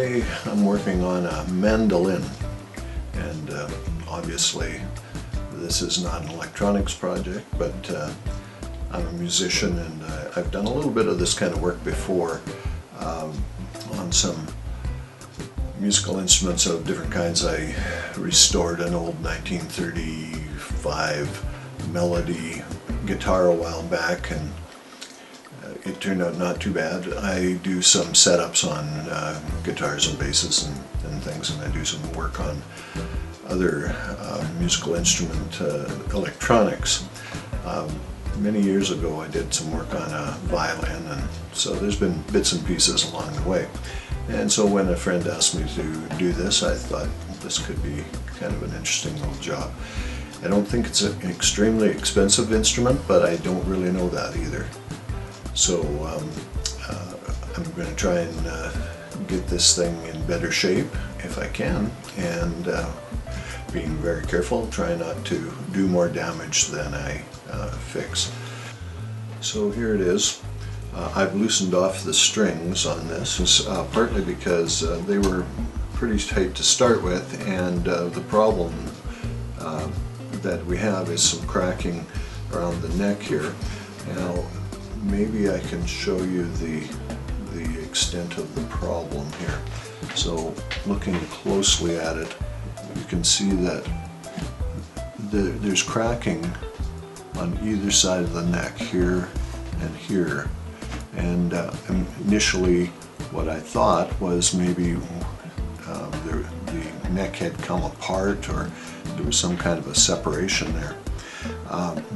Today I'm working on a mandolin, and obviously this is not an electronics project, but I'm a musician, and I've done a little bit of this kind of work before on some musical instruments of different kinds. I restored an old 1935 melody guitar a while back, and it turned out not too bad. I do some setups on guitars and basses and things, and I do some work on other musical instrument electronics. Many years ago I did some work on a violin, and so there's been bits and pieces along the way. And so when a friend asked me to do this, I thought this could be kind of an interesting little job. I don't think it's an extremely expensive instrument, but I don't really know that either. So I'm going to try and get this thing in better shape if I can, and being very careful, try not to do more damage than I fix. So here it is. I've loosened off the strings on this, partly because they were pretty tight to start with, and the problem that we have is some cracking around the neck here. Now, maybe I can show you the extent of the problem here. So looking closely at it, you can see that there's cracking on either side of the neck, here and here. And initially what I thought was maybe the neck had come apart, or there was some kind of a separation there.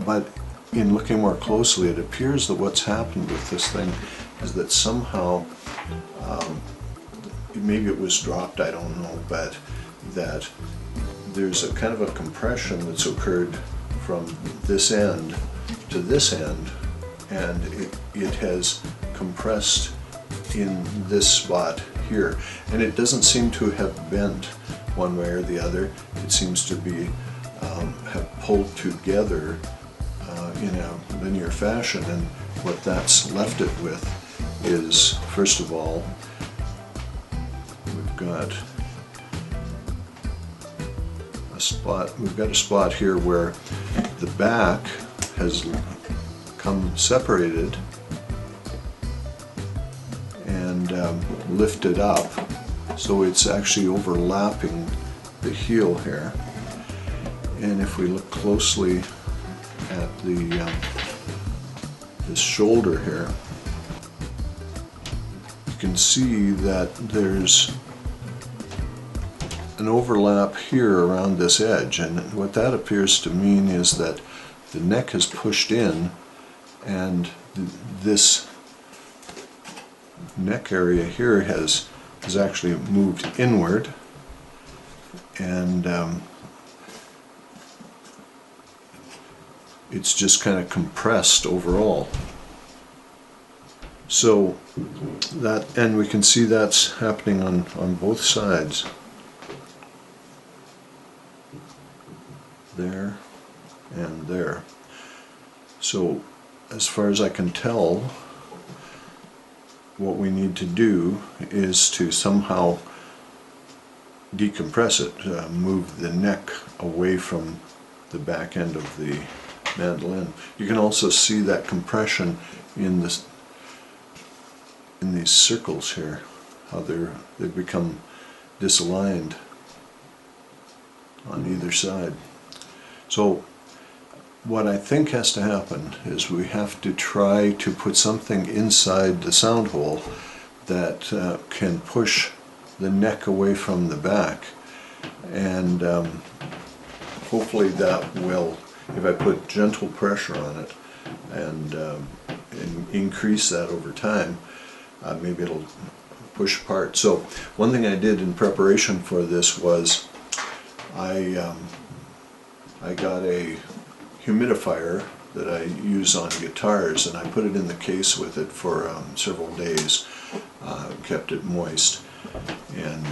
But in looking more closely, it appears that what's happened with this thing is that somehow, maybe it was dropped, I don't know, but that there's a kind of a compression that's occurred from this end to this end, and it has compressed in this spot here. And it doesn't seem to have bent one way or the other. It seems to be have pulled together in a linear fashion, and what that's left it with is, first of all, we've got a spot here where the back has come separated and lifted up, so it's actually overlapping the heel here. And if we look closely at this shoulder here, you can see that there's an overlap here around this edge, and what that appears to mean is that the neck has pushed in, and this neck area here has actually moved inward, and it's just kind of compressed overall. So that, and we can see that's happening on both sides. There and there. So as far as I can tell, what we need to do is to somehow decompress it, move the neck away from the back end of the mandolin. You can also see that compression in these circles here, how they've become disaligned on either side. So what I think has to happen is we have to try to put something inside the sound hole that can push the neck away from the back, and hopefully that will, if I put gentle pressure on it and increase that over time, maybe it'll push apart. So one thing I did in preparation for this was I got a humidifier that I use on guitars, and I put it in the case with it for several days, kept it moist, and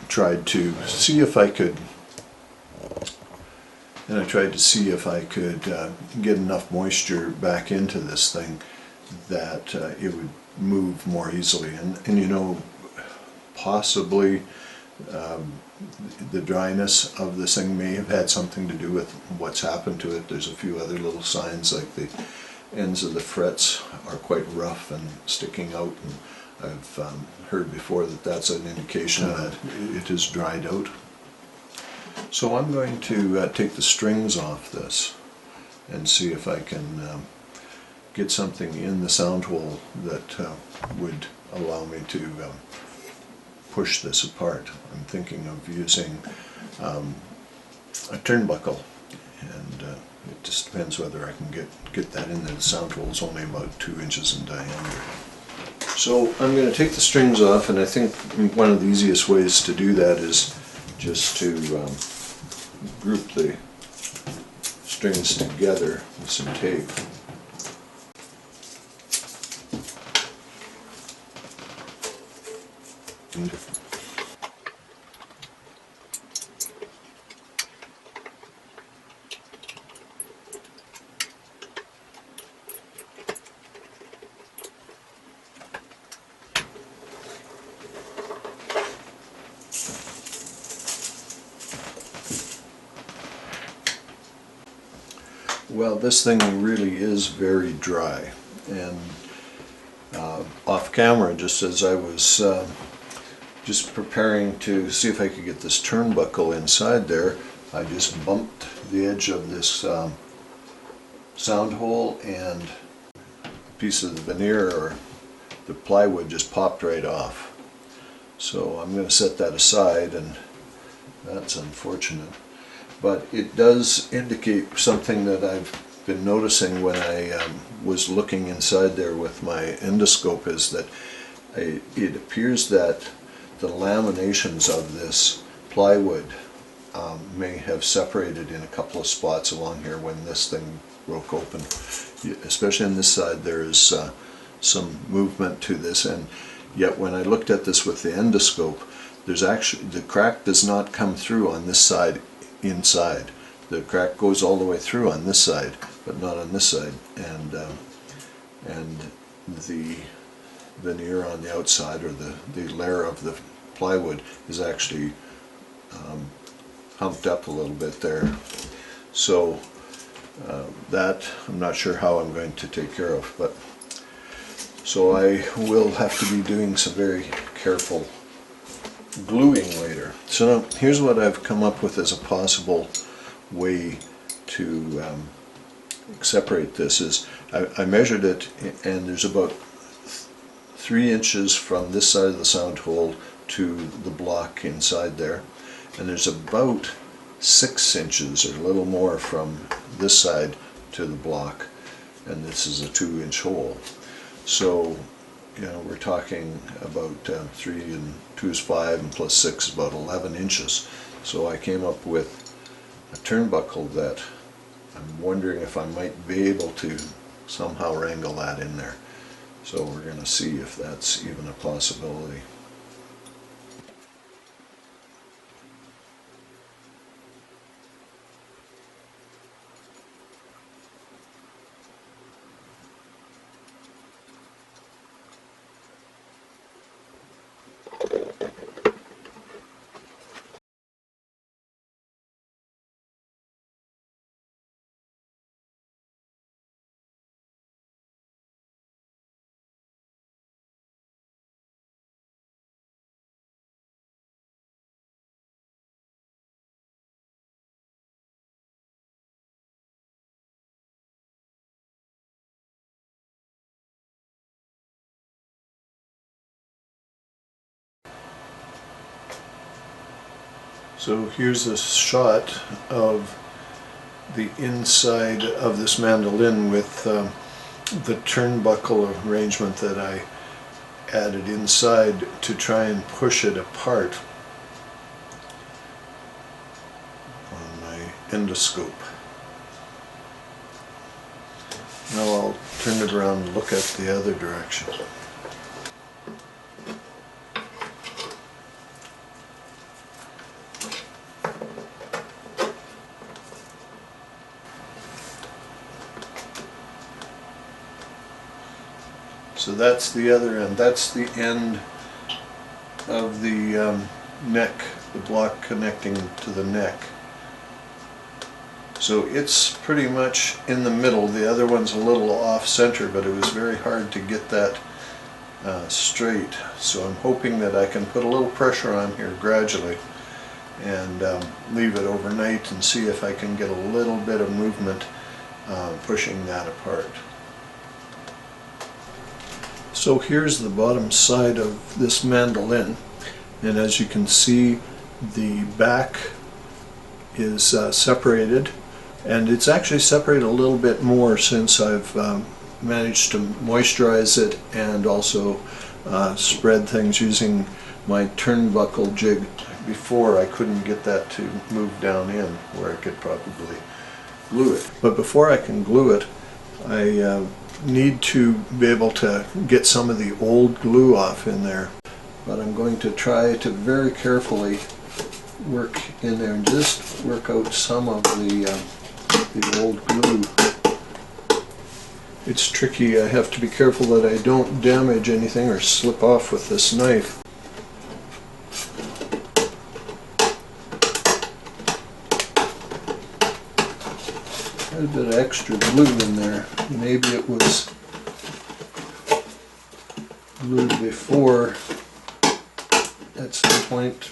tried to see if I could get enough moisture back into this thing that it would move more easily. And you know, possibly the dryness of this thing may have had something to do with what's happened to it. There's a few other little signs, like the ends of the frets are quite rough and sticking out, and I've heard before that that's an indication that it is dried out. So I'm going to take the strings off this and see if I can get something in the sound hole that would allow me to push this apart. I'm thinking of using a turnbuckle, and it just depends whether I can get that in there. The sound hole is only about 2 inches in diameter. So I'm going to take the strings off, and I think one of the easiest ways to do that is just to group the strings together with some tape. Well, this thing really is very dry, and off camera, just as I was just preparing to see if I could get this turnbuckle inside there, I just bumped the edge of this sound hole, and a piece of the veneer or the plywood just popped right off. So I'm going to set that aside, and that's unfortunate. But it does indicate something that I've been noticing when I was looking inside there with my endoscope, is that it appears that the laminations of this plywood may have separated in a couple of spots along here when this thing broke open. Especially on this side, there is some movement to this, and yet when I looked at this with the endoscope, there's actually, the crack does not come through on this side inside. The crack goes all the way through on this side, but not on this side, and the veneer on the outside, or the layer of the plywood, is actually humped up a little bit there. So that I'm not sure how I'm going to take care of, but so I will have to be doing some very careful gluing later. So now here's what I've come up with as a possible way to separate this. Is I measured it, and there's about 3 inches from this side of the sound hole to the block inside there, and there's about 6 inches or a little more from this side to the block, and this is a 2-inch hole. So we're talking about 3 and 2 is 5, and plus 6 is about 11 inches. So I came up with a turnbuckle that I'm wondering if I might be able to somehow wrangle that in there. So we're going to see if that's even a possibility. So here's a shot of the inside of this mandolin with the turnbuckle arrangement that I added inside to try and push it apart on my endoscope. Now I'll turn it around and look at the other direction. So that's the other end. That's the end of the neck, the block connecting to the neck. So it's pretty much in the middle. The other one's a little off center, but it was very hard to get that straight. So I'm hoping that I can put a little pressure on here gradually and leave it overnight and see if I can get a little bit of movement pushing that apart. So here's the bottom side of this mandolin, and as you can see, the back is separated, and it's actually separated a little bit more since I've managed to moisturize it and also spread things using my turnbuckle jig. Before, I couldn't get that to move down in where I could probably glue it. But before I can glue it, I need to be able to get some of the old glue off in there. But I'm going to try to very carefully work in there and just work out some of the old glue. It's tricky. I have to be careful that I don't damage anything or slip off with this knife. A bit of extra glue in there. Maybe it was glued before at some point,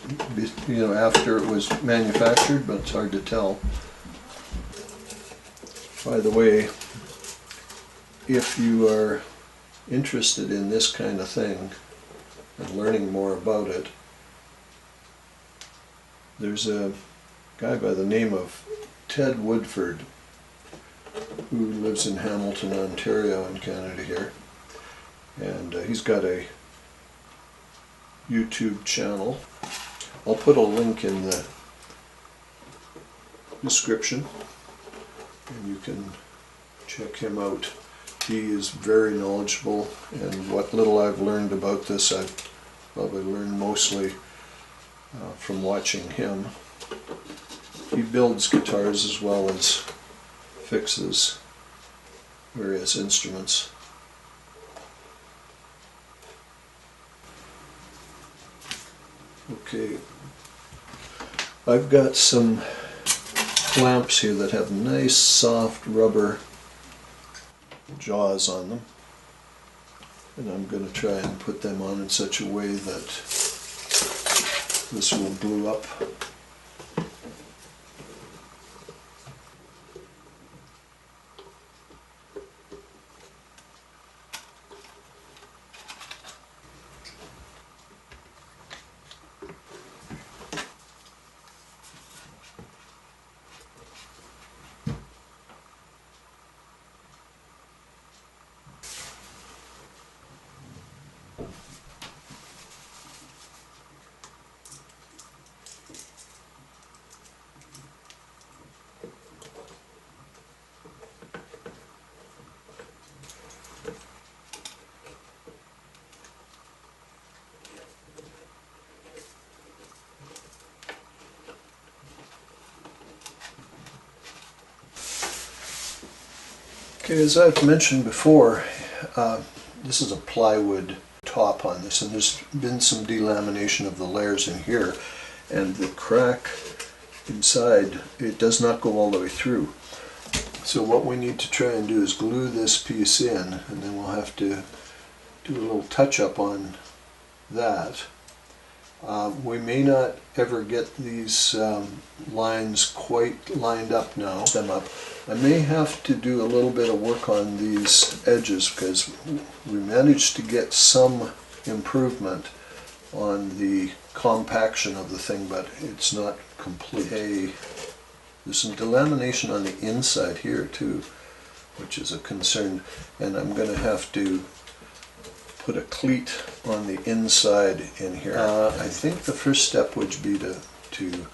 after it was manufactured, but it's hard to tell. By the way, if you are interested in this kind of thing and learning more about it, there's a guy by the name of Ted Woodford who lives in Hamilton, Ontario in Canada here, and he's got a YouTube channel. I'll put a link in the description and you can check him out. He is very knowledgeable, and what little I've learned about this I've probably learned mostly from watching him. He builds guitars as well as fixes various instruments. Okay, I've got some clamps here that have nice soft rubber jaws on them, and I'm going to try and put them on in such a way that this will glue up. Okay, as I've mentioned before, this is a plywood top on this, and there's been some delamination of the layers in here, and the crack inside, it does not go all the way through. So what we need to try and do is glue this piece in, and then we'll have to do a little touch-up on that. We may not ever get these lines quite lined up now. I may have to do a little bit of work on these edges because we managed to get some improvement on the compaction of the thing, but it's not complete. Hey, there's some delamination on the inside here too, which is a concern, and I'm going to have to put a cleat on the inside in here. I think the first step would be to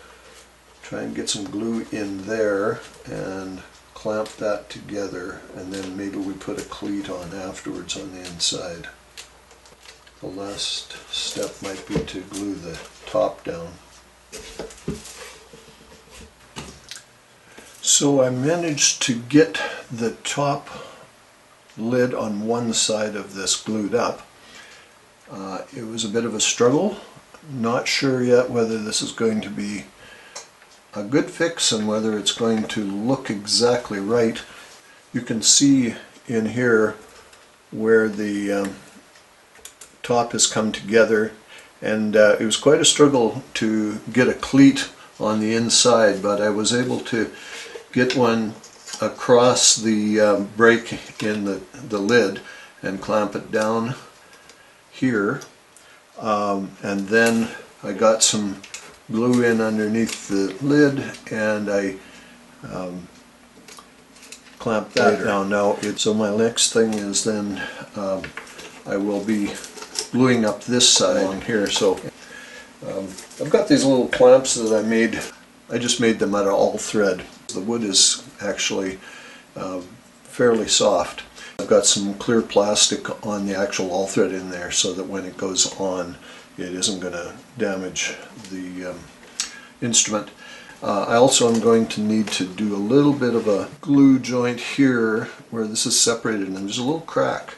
try and get some glue in there and clamp that together, and then maybe we put a cleat on afterwards on the inside. The last step might be to glue the top down. So I managed to get the top lid on one side of this glued up. It was a bit of a struggle. not sure yet whether this is going to be a good fix and whether it's going to look exactly right. You can see in here where the top has come together, and it was quite a struggle to get a cleat on the inside, but I was able to get one across the break in the lid and clamp it down here, and then I got some glue in underneath the lid and I clamped that down. Now, so my next thing is then I will be gluing up this side on here. So I've got these little clamps that I made. I just made them out of all thread. The wood is actually fairly soft. I've got some clear plastic on the actual all thread in there so that when it goes on it isn't going to damage the instrument. I also am going to need to do a little bit of a glue joint here where this is separated, and there's a little crack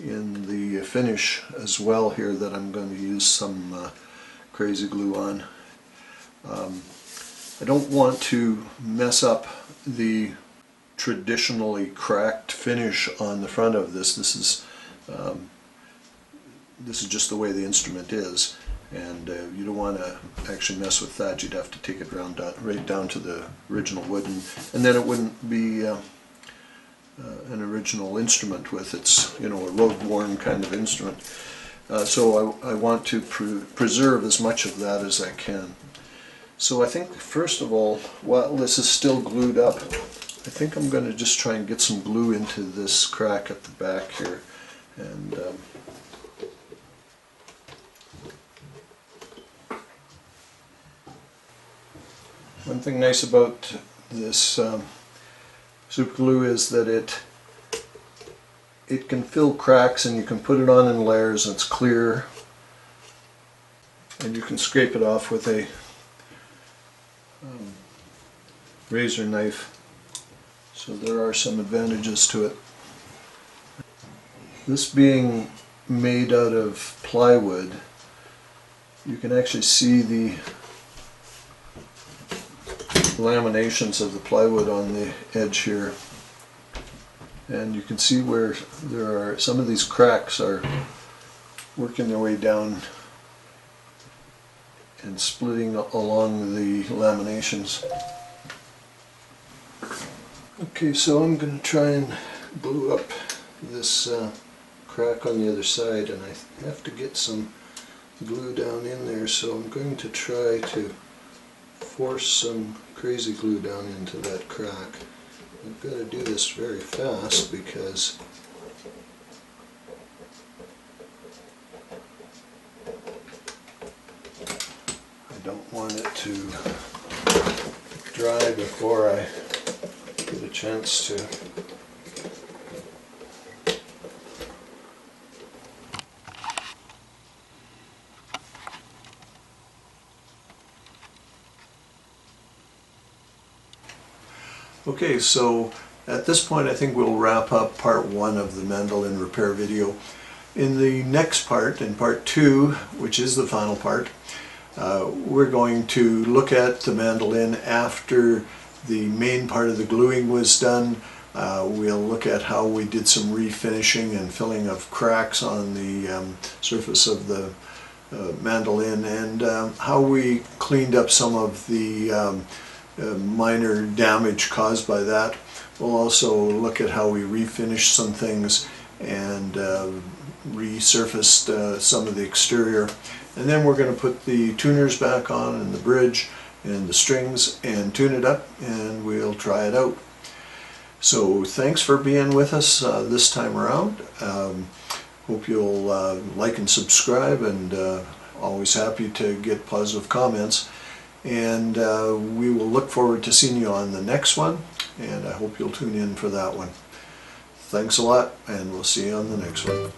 in the finish as well here that I'm going to use some crazy glue on. I don't want to mess up the traditionally cracked finish on the front of this. This is just the way the instrument is, and you don't want to actually mess with that. You'd have to take it right down to the original wood, and then it wouldn't be an original instrument with its, a road-worn kind of instrument. So I want to preserve as much of that as I can. So I think first of all, while this is still glued up, I think I'm going to just try and get some glue into this crack at the back here. And one thing nice about this super glue is that it can fill cracks, and you can put it on in layers, and it's clear, and you can scrape it off with a razor knife. So there are some advantages to it. This being made out of plywood, you can actually see the laminations of the plywood on the edge here, and you can see where there are some of these cracks are working their way down and splitting along the laminations. Okay, so I'm going to try and glue up this crack on the other side, and I have to get some glue down in there, so I'm going to try to force some crazy glue down into that crack. I've got to do this very fast because I don't want it to dry before I get a chance to Okay, so at this point I think we'll wrap up part 1 of the mandolin repair video. In the next part, in part 2, which is the final part, we're going to look at the mandolin after the main part of the gluing was done. We'll look at how we did some refinishing and filling of cracks on the surface of the mandolin, and how we cleaned up some of the minor damage caused by that. We'll also look at how we refinished some things and resurfaced some of the exterior. And then we're going to put the tuners back on and the bridge and the strings and tune it up, and we'll try it out. So thanks for being with us this time around. Hope you'll like and subscribe, and always happy to get positive comments. And we will look forward to seeing you on the next one, and I hope you'll tune in for that one. Thanks a lot, and we'll see you on the next one.